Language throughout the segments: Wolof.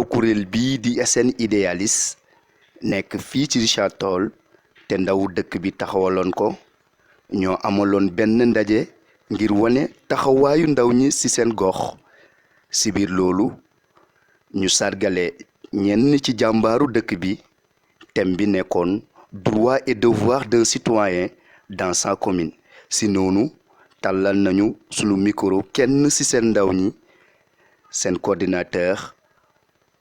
ginnaaw kuréel bii di SN Idéaliste nekk fii ci Richard Toll te ndaw dëkk bi taxawaloon ko ñoo amaloon benn ndaje ngir wane taxawaayu ndaw ñi ci seen gox ci biir loolu ñu sargale ñenn ci jàmbaaru dëkk bi thème bi nekkoon droit et devoir d'un citoyen dans sa commune ci noonu tàllal nañu sunu micro kenn ci seen ndaw ñi seen coordinateur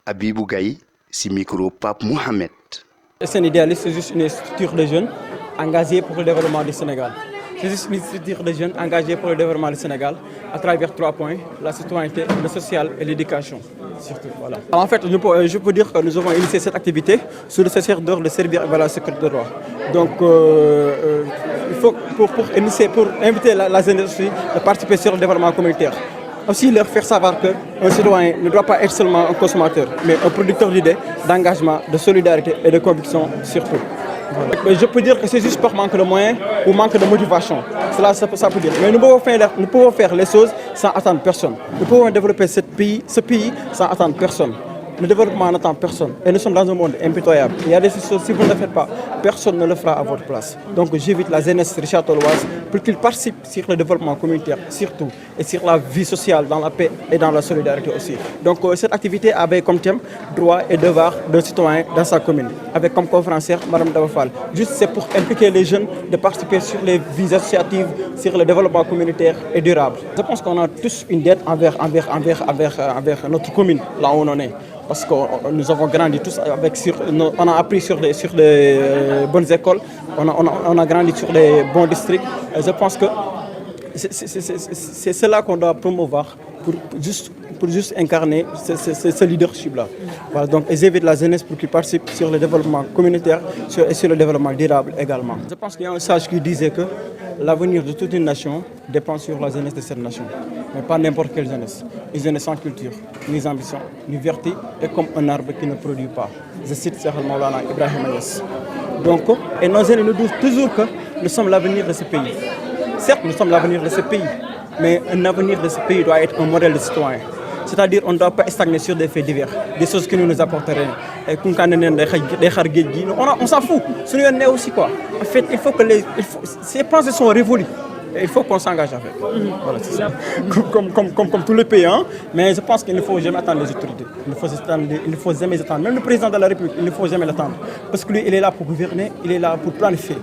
Abibou Gaye ci micro Pape Mohamed. SN Idéaliste, c'est juste une structure de jeunes engagée pour le développement du Sénégal. C'est juste une structure de jeunes engagée pour le développement du Sénégal à travers 3 points, la citoyenneté, le social et l'éducation. Surtout, voilà. En fait, je peux dire que nous avons initié cette activité sous le sacerdoce de servir et la sécurité de droit. Donc, il faut pour inviter la jeunesse aussi de participer sur le développement communautaire. Aussi leur faire savoir qu'un citoyen ne doit pas être seulement un consommateur, mais un producteur d'idées, d'engagement, de solidarité et de conviction surtout. Voilà. Mais je peux dire que c'est juste par manque de moyens ou manque de motivation. Cela, ça peut dire. Mais nous pouvons faire les choses sans attendre personne. Nous pouvons développer ce pays sans attendre personne. Le développement n'attend personne. Et nous sommes dans un monde impitoyable. Il y a des choses, si vous ne le faites pas, personne ne le fera à votre place. Donc j'invite la jeunesse Richard Tolloise pour qu'ils participent sur le développement communautaire, surtout, et sur la vie sociale, dans la paix et dans la solidarité aussi. Donc cette activité avait comme thème droit et devoir d'un citoyen dans sa commune, avec comme conférencière Mme Dabafal. Juste c'est pour impliquer les jeunes de participer sur les vies associatives, sur le développement communautaire et durable. Je pense qu'on a tous une dette envers notre commune, là où on en est. Parce que nous avons grandi tous on a appris sur des bonnes écoles, on a grandi sur des bons districts. Et je pense que c'est cela qu'on doit promouvoir pour juste incarner ce leadership-là. Voilà, donc j'invite la jeunesse pour qu'ils participent sur le développement communautaire et sur le développement durable également. Je pense qu'il y a un sage qui disait que l'avenir de toute une nation dépend sur la jeunesse de cette nation. Mais pas n'importe quelle jeunesse. Une jeunesse sans culture, ni ambition, ni vertu, et comme un arbre qui ne produit pas. Je cite Cheikh Maulana Ibrahima Niass. Donc, et nos jeunes nous disent toujours que nous sommes l'avenir de ce pays. Certes, nous sommes l'avenir de ce pays, mais un avenir de ce pays doit être un modèle de citoyen. C'est-à-dire qu'on ne doit pas stagner sur des faits divers, des choses qui ne nous apportent rien. Et on s'en fout. Ce n'est aussi quoi. En fait, il faut que ces pensées sont révolues. Et il faut qu'on s'engage avec. Voilà, c'est ça. Comme tous les pays, hein. Mais je pense qu'il ne faut jamais attendre les autorités. Il ne faut jamais attendre. Même le président de la République, il ne faut jamais l'attendre. Parce que lui, il est là pour gouverner, il est là pour planifier.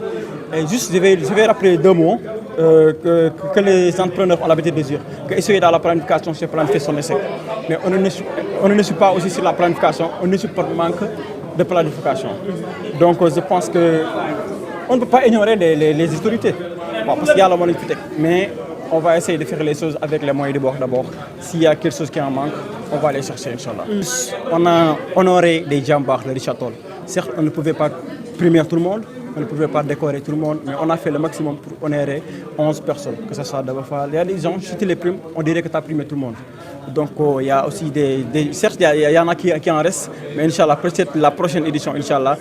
Et juste, je vais rappeler 2 mots que les entrepreneurs ont l'habitude de dire. Qu'essayer dans la planification, c'est planifier son essai. Mais on ne suit pas aussi sur la planification, on ne suit par manque de planification. Donc je pense qu'on ne peut pas ignorer les autorités. Bon, parce qu'il y a la monétique, mais on va essayer de faire les choses avec les moyens de bord d'abord. S'il y a quelque chose qui en manque, on va aller chercher, Inch'Allah. On a honoré des jambars de Richard Toll. Certes, on ne pouvait pas primer tout le monde, on ne pouvait pas décorer tout le monde, mais on a fait le maximum pour honorer 11 personnes, que ce soit Dabafal. Il y a des gens, si tu les primes, on dirait que tu as primé tout le monde. Donc il y a aussi certes, il y en a qui en restent, mais Inch'Allah, peut-être la prochaine édition, Inch'Allah,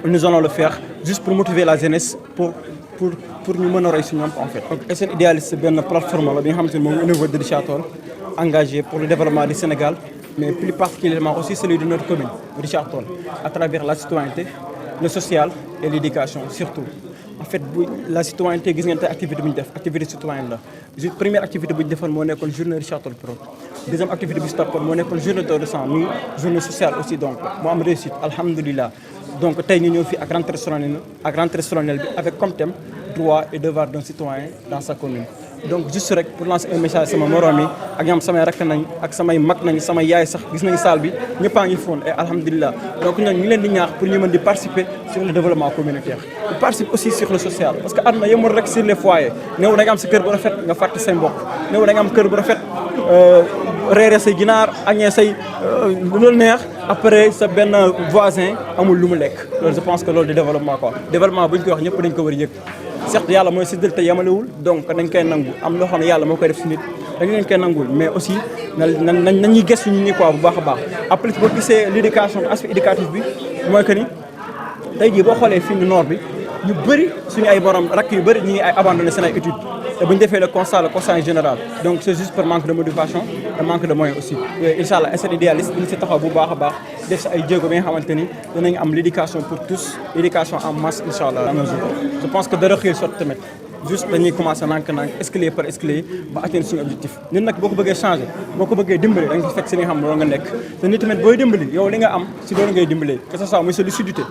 nous allons le faire juste pour motiver la jeunesse, pour nous mener à réussir en fait. Donc SN Idéaliste, c'est une plateforme au niveau de Richard Toll, engagée pour le développement du Sénégal, mais plus particulièrement aussi celui de notre commune, Richard Toll, à travers la citoyenneté, le social et l'éducation surtout. En fait, la citoyenneté, c'est une activité citoyenne. La première activité que je fais, c'est la journée Richard Toll Pro. La deuxième activité que je fais, c'est la journée de sang, la journée sociale aussi. Donc, moi, je réussis, alhamdoulilah. Donc, aujourd'hui, nous sommes à Grand Restaurant avec comme thème droit et devoir d'un citoyen dans sa commune. Donc, juste pour lancer un message à mon ami, ak samay rak nañ ak samay mag nañ sama yaay sax gis nañ salle bi ñepp a ngi fon et alhamdoulillah. Donc ñoo ngi leen di ñaax pour ñu mën di participer sur le développement communautaire. Ils participent aussi sur le social parce que aduna yemul rek sur les foyers. Néw da nga am sa kër bu rafet nga fàtte say mbokk. Néw da nga am kër bu rafet reere say ginaar añee say lu neex après sa benn voisin amul lu mu lekk. Loolu je pense que loolu di développement quoi. Développement buñ ko wax ñepp dañ ko wër yëg. Certes yàlla mooy séddal te yamalewul donc dañ koy nangu am loo xam ne yàlla moo koy def si nit dañ leen koy nangul mais aussi nañuy gëstu ñu ni quoi bu baax a baax. Après boo gisee l'éducation aspect éducatif bi mooy que ni tey jii boo xoolee fii ni nord bi ñu bëri suñu ay borom rakk yu bëri ñu ngi ay abandonné seen ay études et bu ñu defee le constat est général donc c'est juste par manque de motivation et manque de moyens aussi incha allah SN idéaliste dina si taxaw bu baax a baax def si ay jéego bi nga xamante ni dinañ am l'éducation pour tous l'éducation en masse incha allah je pense que dara xëy sotti tamit juste dañuy commencer nànk-nànk escalier par escalier ba atteindre suñu objectif ñun nag boo ko bëggee changer boo ko bëggee dimbali da nga fekk si li nga xam loolu nga nekk te nit tamit booy dimbali yow li nga am si loolu ngay dimbalee que ce soit muy sa lucidité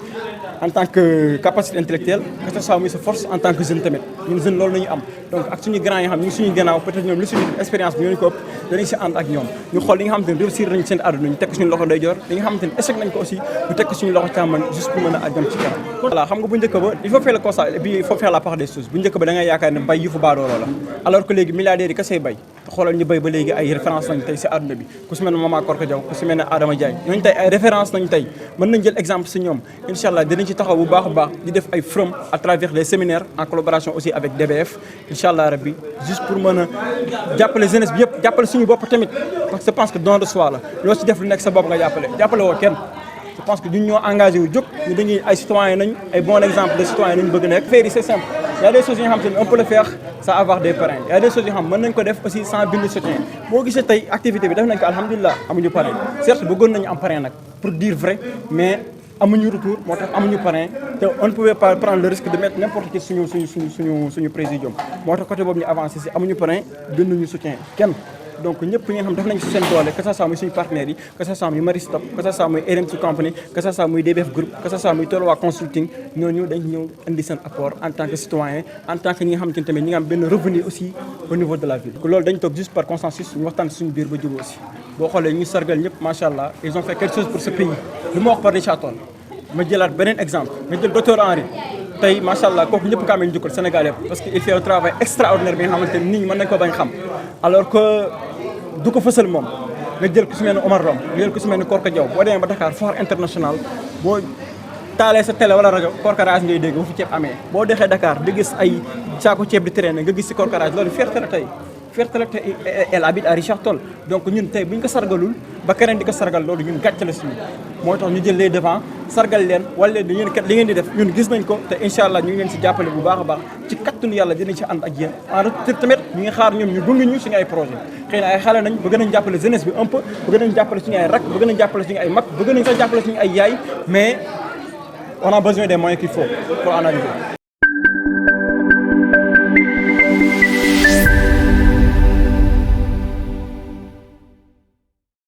en tant que capacité intellectuelle que ce soit muy sa force en tant que jeune tamit ñun jeune loolu la ñu am donc ak suñu grand yi xam ñu ngi suñuy gannaaw peut-être ñoom lucidité expérience bi ñooñu ko ëpp danañ si ànd ak ñoom ñu xool li nga xamante ne réussir nañ seen àdduna ñu teg ko suñu loxo ndeyjoor li nga xamante ne échec nañ ko aussi ñu teg ko suñu loxo càmmoñ juste pour mën a jëm ci kanam voilà xam nga bu njëkk ba il faut faire le constat et puis il faut faire la part des choses bu njëkk ba da ngay yaakaar ne mbay yu fu baadooloo la alors que léegi milliardaires yi kasey bay xoolal ñu bay ba léegi ay référence nañ tey si àdduna bi ku si mel ne Mama Korka Diaw ku si mel ne Adama Diagne ñooñu tey ay référence nañ tey mën nañ jël exemple si ñoom incha allah dinañ ci taxaw bu baax a baax di def ay forum à travers les séminaires en collaboration aussi avec DBF incha allah rabbi juste pour mën a jàppale jeunesse bi yëpp jàppale suñu bopp tamit parce que je pense que don de soi la loo si def lu nekk sa bopp nga jàppale woo kenn je pense que ñun ñoo engagé wu jóg ñu dañuy ay citoyens nañ ay bon exemple de citoyens nañ bëgg nekk faire c'est simple il y a des choses yoo xam te ne on peut le faire sans avoir des parrains il y a des choses yoo xam mën nañ ko def aussi sans bind soutien boo gisee tey activité bi def nañ ko alhamdulilah amuñu parrain certes bëggoon nañu am parrain nag pour dire vrai mais amuñu retour moo tax amuñu parrain te on ne pouvait pas prendre le risque de mettre n'importe qui suñu présidium moo tax côté boobu ñu avancé si amuñu parrain binduñu soutien kenn donc ñëpp ñi nga xam def nañ ci seen doole que ça soit muy suñu partenaires yi que ça soit muy Maristop que ça soit muy RMC Company que ça soit muy DBF Group que ça soit muy Tolwa Consulting ñooñu dañ ñëw indi seen apport en tant que citoyen en tant que ñi nga xamante ne tamit ñi nga am benn revenu aussi au niveau de la ville loolu dañ toog juste par consensus ñu waxtaan suñu biir ba jubóo aussi boo xoolee ñu sargal ñëpp macha allah ils ont fait quelque chose pour ce pays lu ma wax par Richard Toll ma jëlaat beneen exemple nga jël docteur Henri tey macha allah kooku ñëpp kaa mel njukkal Sénégal yëpp parce que il fait un travail extraordinaire bi nga xamante ni nit ñi mën nañ ko bañ xam alors que du ko fësal moom nga jël ku si mel ne Omar Rom nga jël ku si mel ne Korka Diaw boo demee ba Dakar foire international boo taalee sa télé wala rajo Korkarage ngay dégg bu fi ceeb amee boo dexee Dakar di gis ay saako ceeb di traîner nga gis si Korkarage loolu fierté la tey fierté la te elle habite à Richard Toll donc ñun tey bu ñu ko sargalul ba keneen di ko sargal loolu ñun gàcce la suñu moo tax ñu jël les devant sargal leen wala leen di kat li ngeen di def ñun gis nañ ko te incha allah ñu ngi leen si jàppale bu baax a baax ci kattanu yàlla dinañ ci ànd ak yéen en retour tamit ñu ngi xaar ñoom ñu gunge ñu suñu ay projet xëy na ay xale nañ bëgg nañ jàppale jeunesse bi un peu bëgg nañ jàppale suñu ay rak bëgg nañ jàppale suñu ay mag bëgg nañ sax jàppale suñu ay yaay mais on a besoin des moyens qu'il faut pour en arriver